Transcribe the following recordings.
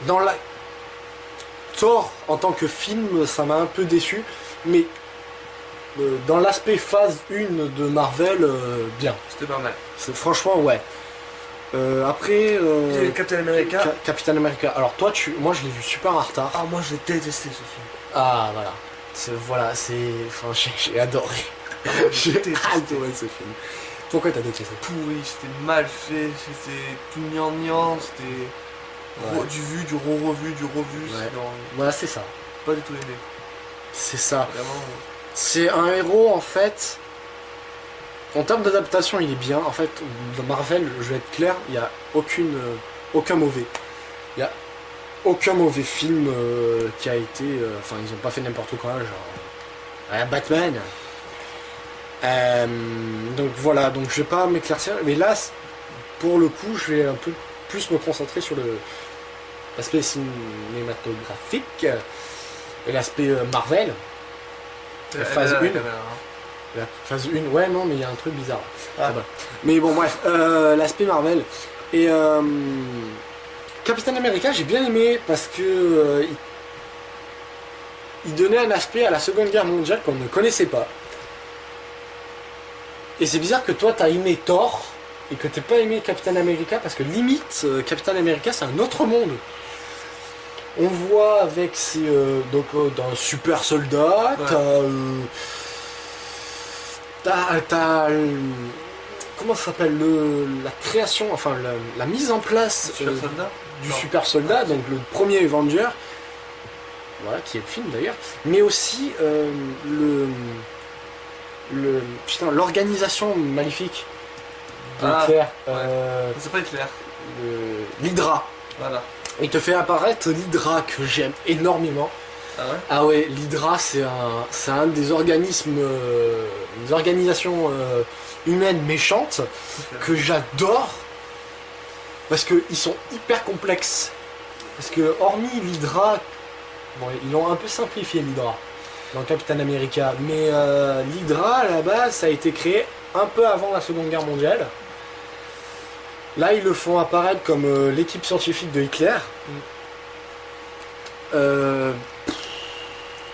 dans la... Thor, en tant que film, ça m'a un peu déçu, mais dans l'aspect phase 1 de Marvel, bien. C'était pas mal. C'est franchement, ouais. Après, Et Captain America. Captain America. Alors toi, moi je l'ai vu super en retard. Ah, moi j'ai détesté ce film. Ah voilà. Enfin, j'ai adoré. J'ai détesté. adoré ce film. Pourquoi t'as détesté? Pourri, c'était mal fait, c'était tout gnangnan, c'était Ouais. du vu, du revu, du revu. Ouais. Non, Voilà, c'est ça. pas du tout aimé. C'est ça. Vraiment. C'est un héros en fait. En termes d'adaptation, il est bien. En fait, dans Marvel, je vais être clair, il n'y a aucun mauvais. Il n'y a aucun mauvais film qui a été. Enfin, ils n'ont pas fait n'importe quoi, genre. Batman. Donc voilà, donc je vais pas m'éclaircir. Mais là, pour le coup, je vais un peu plus me concentrer sur l'aspect cinématographique et l'aspect Marvel. La phase 1. La phase 1, ouais, non, mais il y a un truc bizarre. Ah. Bah. Mais bon, bref, l'aspect Marvel. Et Captain America, j'ai bien aimé parce que il donnait un aspect à la Seconde Guerre mondiale qu'on ne connaissait pas. Et c'est bizarre que toi, t'as aimé Thor et que t'aies pas aimé Captain America parce que limite, Captain America, c'est un autre monde. On voit avec d'un super soldat, Ouais. t'as comment ça s'appelle la création, enfin la mise en place Super soldat. du Non. super soldat, donc le premier Avenger, voilà, qui est le film d'ailleurs, mais aussi l'organisation maléfique de Ah, Claire, C'est pas clair. l'Hydra. Voilà. Il te fait apparaître l'Hydra que j'aime énormément. Ah ouais. Ah ouais, l'Hydra c'est un des organismes, des organisations humaines méchantes que j'adore parce qu'ils sont hyper complexes. Parce que hormis l'Hydra, bon, ils l'ont un peu simplifié l'Hydra dans Captain America, mais l'Hydra à la base ça a été créé un peu avant la Seconde Guerre mondiale. Là ils le font apparaître comme l'équipe scientifique de Hitler.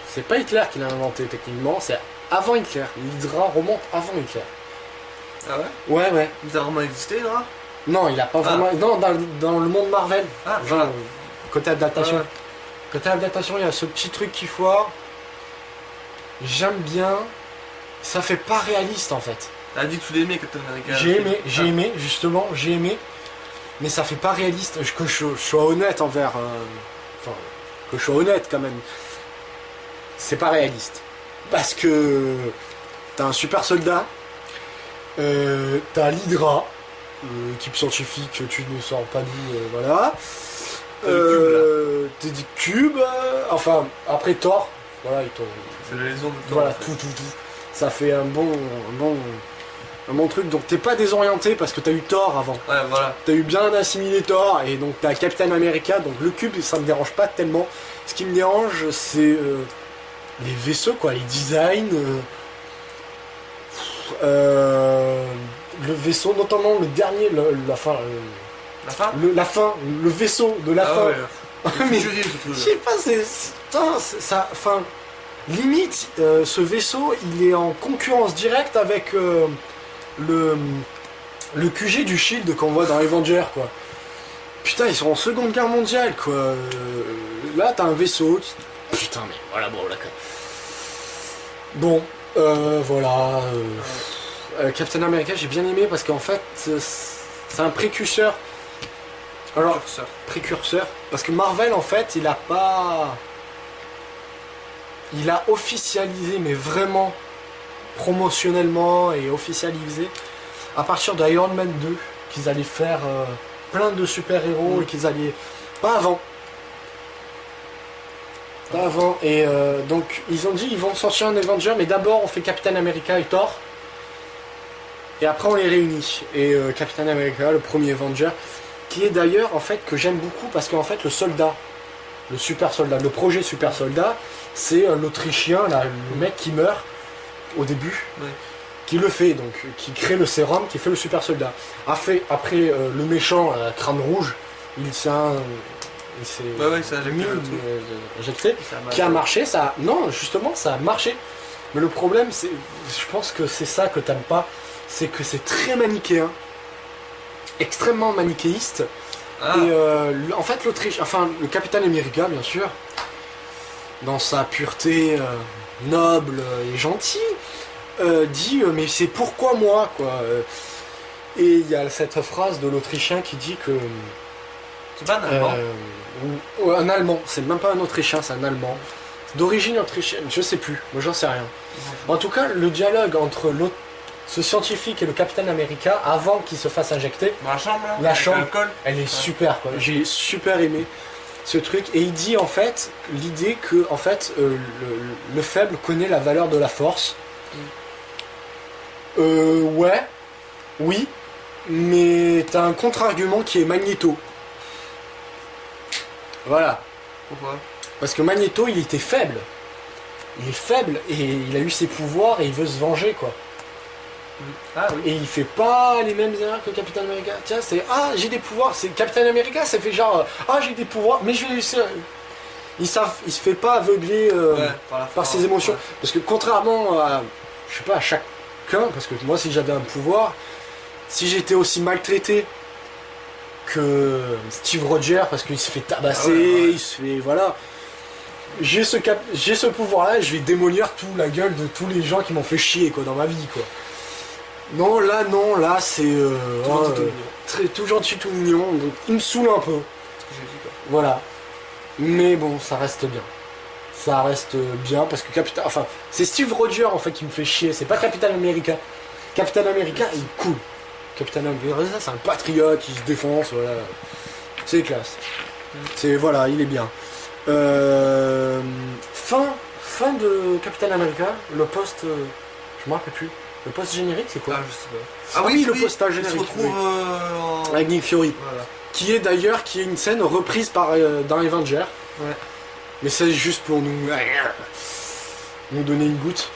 C'est pas Hitler qui l'a inventé techniquement, c'est avant Hitler. L'Hydra remonte avant Hitler. Ah ouais. Ouais, ouais. Il a vraiment existé là. Non, il a pas vraiment. Non, dans le monde Marvel. Ah, Genre, voilà. côté adaptation. Ouais. Côté adaptation, il y a ce petit truc qu'il faut. J'aime bien. Ça fait pas réaliste en fait. T'as dit que tu l'aimais Captain America. J'ai aimé, justement, j'ai aimé. Mais ça fait pas réaliste. Que je sois honnête envers. Enfin, que je sois honnête quand même. C'est pas réaliste. Parce que t'as un super soldat, t'as l'Hydra, équipe scientifique, tu ne sors pas d'où, voilà. T'as des cubes, enfin, après Thor, voilà, ils t'ont. C'est la lésion de Thor. Voilà, en fait. tout. Ça fait un bon truc. Donc t'es pas désorienté parce que t'as eu Thor avant. Ouais, voilà. T'as eu bien assimilé Thor et donc t'as Captain America, donc le cube ça me dérange pas tellement. Ce qui me dérange c'est les vaisseaux quoi, les designs. Le vaisseau, notamment le dernier, la fin. La fin. La fin, le vaisseau de la Ah fin. ouais. Mais Futuriste, ce je truc. sais pas, ça. Enfin, limite, ce vaisseau il est en concurrence directe avec le QG du Shield qu'on voit dans Avenger quoi. Putain, ils sont en Seconde Guerre mondiale quoi. Là t'as un vaisseau. Putain, mais voilà, bon, d'accord. Bon, voilà. Captain America, j'ai bien aimé parce qu'en fait, c'est un précurseur. Alors, précurseur. Parce que Marvel, en fait, il a pas. Il a officialisé, mais vraiment promotionnellement et officialisé à partir de Iron Man 2 qu'ils allaient faire plein de super-héros et qu'ils allaient. Pas avant. Pas avant. Et donc, ils ont dit ils vont sortir un Avenger, mais d'abord on fait Captain America et Thor. Et après on les réunit. Et Captain America, le premier Avenger, qui est d'ailleurs en fait que j'aime beaucoup parce qu'en fait le soldat, le super soldat, le projet super soldat, c'est l'Autrichien, là, le mec qui meurt au début, Ouais. qui le fait, donc qui crée le sérum, qui fait le super soldat. Après le méchant, la crâne rouge, Il s'est Ouais, ça a injecté mis, le truc. injecté, Ça qui a marché, ça... Non, justement, ça a marché. Mais le problème, c'est... Je pense que c'est ça que t'aimes pas, c'est que c'est très manichéen. Extrêmement manichéiste. Ah, Et en fait, l'Autriche... Enfin, le Capitaine America, bien sûr, dans sa pureté noble et gentille, dit mais c'est pourquoi moi, quoi. Et il y a cette phrase de l'Autrichien qui dit que... c'est pas un Allemand. Un Allemand, c'est même pas un Autrichien, c'est un Allemand. D'origine autrichienne, je sais plus, moi j'en sais rien. En tout cas, le dialogue entre ce scientifique et le Capitaine America, avant qu'il se fasse injecter, Dans la chambre là La avec chambre. l'alcool. elle est super, quoi. J'ai super aimé ce truc. Et il dit en fait l'idée que en fait le faible connaît la valeur de la force. Ouais, oui, mais t'as un contre-argument qui est Magneto. Voilà. Pourquoi? Parce que Magneto, il était faible. Il est faible et il a eu ses pouvoirs et il veut se venger, quoi. Ah oui. Et il fait pas les mêmes erreurs que Captain America. Tiens, c'est ah, j'ai des pouvoirs. C'est Captain America, ça fait genre ah, j'ai des pouvoirs, mais je vais réussir. Il se fait pas aveugler Ouais, par par ses émotions. ouais. Parce que contrairement à, je sais pas, à chacun, parce que moi, si j'avais un pouvoir, si j'étais aussi maltraité que Steve Rogers, parce qu'il se fait tabasser, Ah ouais. il se fait voilà. J'ai ce pouvoir-là, je vais démolir tout la gueule de tous les gens qui m'ont fait chier, quoi, dans ma vie, quoi. Non, là, c'est Tout gentil, tout mignon. tout gentil, tout mignon. Donc, il me saoule un peu, Ce que j'ai dit quoi. voilà. Mais bon, ça reste bien. Ça reste bien parce que c'est Steve Rogers en fait qui me fait chier. C'est pas Captain America. Captain America, il est cool. Captain America, c'est un patriote, il se défonce, voilà. C'est classe. C'est voilà, il est bien. Fin de Captain America, le poste, je me rappelle plus. Le poste générique, c'est quoi? Ah, je sais pas. Ah oui, le postage il se générique, retrouve en... Avec Nick Fury, Voilà. qui est une scène reprise par dans Avenger. Ouais. Mais c'est juste pour nous donner une goutte.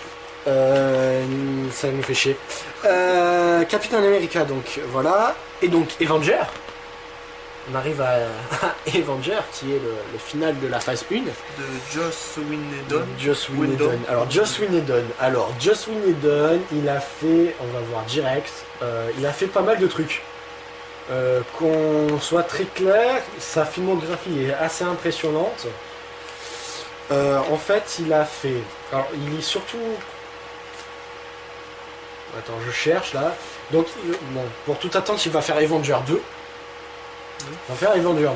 Ça nous fait chier. Captain America, donc voilà. Et donc Avenger. On arrive à Avenger, qui est le final de la phase 1. De Joss Whedon. Joss Whedon. Joss Whedon, il a fait, on va voir direct, il a fait pas mal de trucs. Qu'on soit très clair, sa filmographie est assez impressionnante. En fait, il a fait... Alors, il est surtout... Attends, je cherche, là. Donc, bon, pour toute attente, il va faire Avenger 2. Il va faire Avenger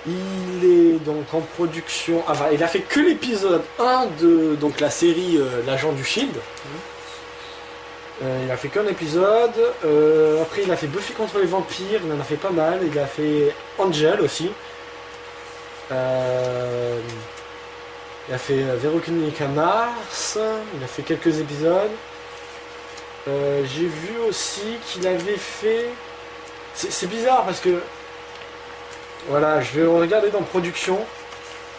2. Il est donc en production... Ah, bah, il a fait que l'épisode 1 de donc, la série L'Agent du Shield. Il a fait qu'un épisode. Après, il a fait Buffy contre les vampires. Il en a fait pas mal. Il a fait Angel aussi. Il a fait Veronica Mars. Il a fait quelques épisodes. J'ai vu aussi qu'il avait fait... C'est bizarre parce que... Voilà, je vais regarder dans production.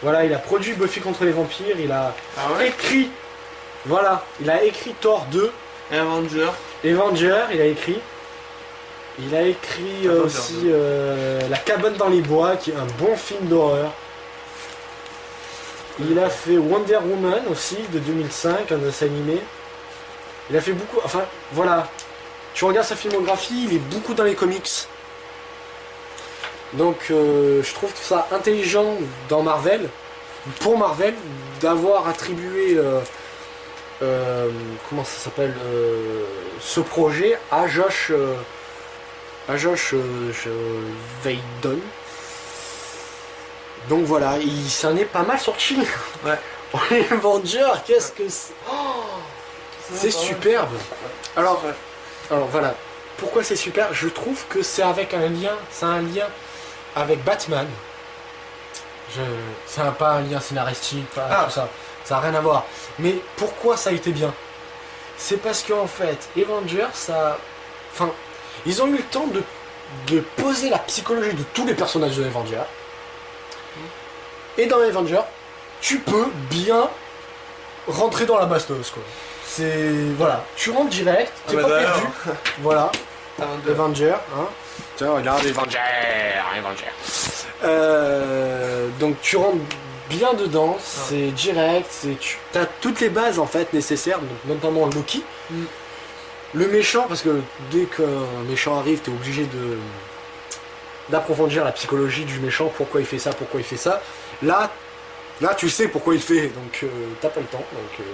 Voilà, il a produit Buffy contre les vampires. Il a écrit... Voilà, il a écrit Thor 2. Et Avenger. Avenger, il a écrit. Il a écrit Avenger aussi La cabane dans les bois, qui est un bon film d'horreur. Il a fait Wonder Woman aussi, de 2005, un dessin animé. Il a fait beaucoup... Enfin, voilà. Tu regardes sa filmographie, il est beaucoup dans les comics. Donc, je trouve ça intelligent dans Marvel, pour Marvel, d'avoir attribué... comment ça s'appelle ce projet à Josh Whedon. Donc voilà, il s'en est pas mal sorti. Ouais. Avenger, qu'est-ce que c'est? C'est superbe. Alors voilà, pourquoi c'est super? Je trouve que c'est avec un lien, c'est un lien avec Batman. C'est pas un lien scénaristique, pas tout ça. Ça n'a rien à voir. Mais pourquoi ça a été bien? C'est parce qu'en fait, Avengers, enfin, ils ont eu le temps de poser la psychologie de tous les personnages de Avengers. Et dans Avengers, tu peux bien rentrer dans la bastos, quoi. C'est... Voilà. Tu rentres direct, t'es pas perdu. Voilà. Avenger, hein. Tiens, regarde Avenger. Donc tu rentres bien dedans, c'est direct, tu as toutes les bases en fait nécessaires, donc notamment Loki. Mm. Le méchant, parce que dès qu'un méchant arrive, tu es obligé d'approfondir la psychologie du méchant, pourquoi il fait ça, pourquoi il fait ça. Là tu sais pourquoi il fait, donc t'as pas le temps. Donc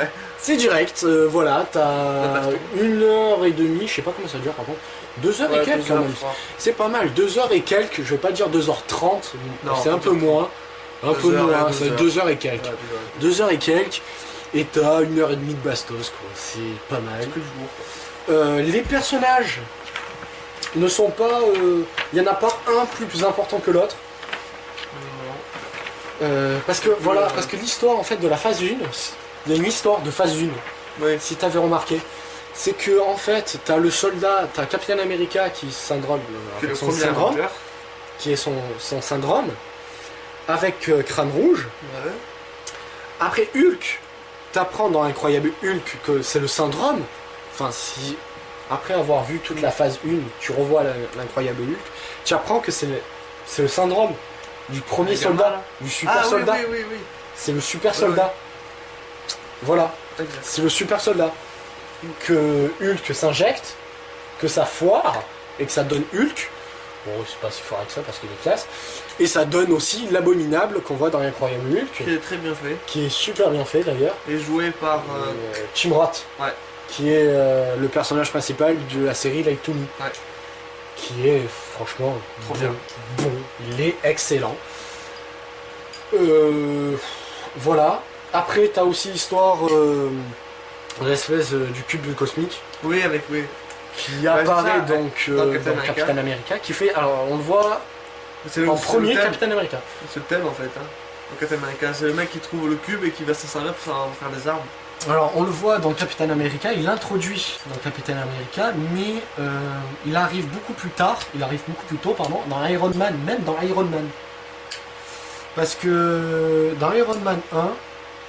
Ouais. c'est direct, voilà, t'as 1h30, je sais pas comment ça dure par contre, 2h et Ouais, quelques 2 quand heures, même. je crois. C'est pas mal, 2h et quelques, je vais pas dire 2h30, Non, c'est un peu 2h30. moins. Un peu 2 heures, moins, ouais, c'est 2 2h et quelques. Ouais, 2h et quelques, et t'as 1h30 de bastos, quoi. C'est pas mal. plus jour. Les personnages ne sont pas. Il y en a pas un plus important que l'autre. Parce que voilà, parce que l'histoire en fait de la phase 1, il y a une histoire de phase 1, Oui. si t'avais remarqué. C'est que en fait, t'as le soldat, t'as Captain America qui syndrome, C'est le son premier syndrome, Avenger. qui est son syndrome, avec Crâne Rouge. Ouais. Après Hulk, t'apprends dans Incroyable Hulk que c'est le syndrome. Enfin, si après avoir vu toute la phase 1, tu revois l'Incroyable Hulk, tu apprends que c'est le syndrome du premier Le gamin, soldat, là. du super Ah soldat. oui. C'est le super Ouais, soldat. Voilà, Exact. c'est le super soldat. Que Hulk s'injecte, que ça foire, et que ça donne Hulk. Bon, c'est pas si fort que ça parce qu'il est classe. Et ça donne aussi l'abominable qu'on voit dans Incroyable Hulk, Qui est très bien fait. qui est super bien fait d'ailleurs. Et joué par. Tim Roth, Ouais. qui est le personnage principal de la série Light to Me, Ouais. qui est franchement Trop bon, bien. bon, il est excellent. Voilà. Après, t'as aussi l'histoire l'espèce du cube cosmique Oui, avec. Oui. qui apparaît ça, donc dans dans Captain America. Captain America, qui fait, alors on le voit C'est en c'est premier le thème. Captain America. C'est le thème en fait. Hein. Dans Captain America, c'est le mec qui trouve le cube et qui va s'en servir pour faire des armes. Alors on le voit dans Captain America, il introduit dans Captain America, mais il arrive beaucoup plus tard, il arrive beaucoup plus tôt, pardon, dans Iron Man, même dans Iron Man. Parce que dans Iron Man 1,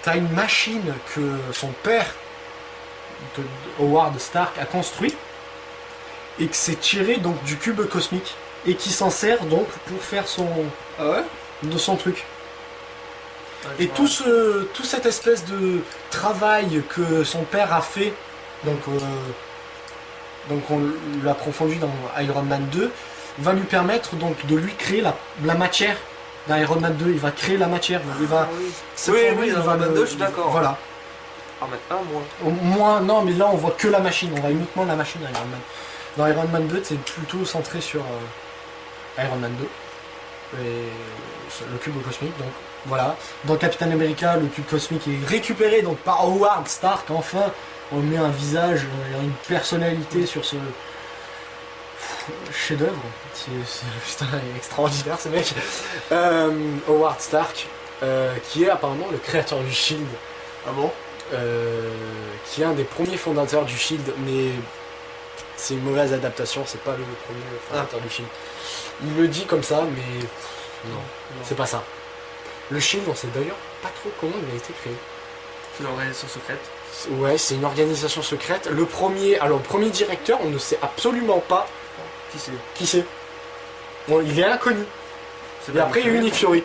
t'as une machine que son père, Howard Stark, a construit, et que c'est tiré donc du cube cosmique, et qui s'en sert donc pour faire Ah ouais de son truc. Et tout cette espèce de travail que son père a fait, donc on l'approfondit dans Iron Man 2, va lui permettre donc de lui créer la matière. Dans Iron Man 2, il va créer la matière. Il va, Oui, cette oui, formule, il dans va Iron Man le- 2, je suis d'accord. Voilà. Ah, mais un moins. Au moins, non, mais là on voit que la machine, on voit uniquement la machine dans Iron Man. Dans Iron Man 2, c'est plutôt centré sur Iron Man 2 et sur le cube cosmique. Donc voilà. Dans Captain America, le cube cosmique est récupéré donc par Howard Stark. Enfin, on met un visage, une personnalité sur ce chef-d'œuvre. Putain, il est extraordinaire ce mec. Howard Stark, qui est apparemment le créateur du Shield. Ah bon Qui est un des premiers fondateurs du Shield, mais c'est une mauvaise adaptation, c'est pas le premier fondateur du Shield. Il le dit comme ça, mais non, c'est pas ça. Le Shield, on sait d'ailleurs pas trop comment il a été créé. C'est l'organisation secrète. Ouais, c'est une organisation secrète. Le premier directeur, on ne sait absolument pas Qui c'est qui c'est. Bon, il est inconnu. C'est Et pas après, il y a eu Nick Nick Fury.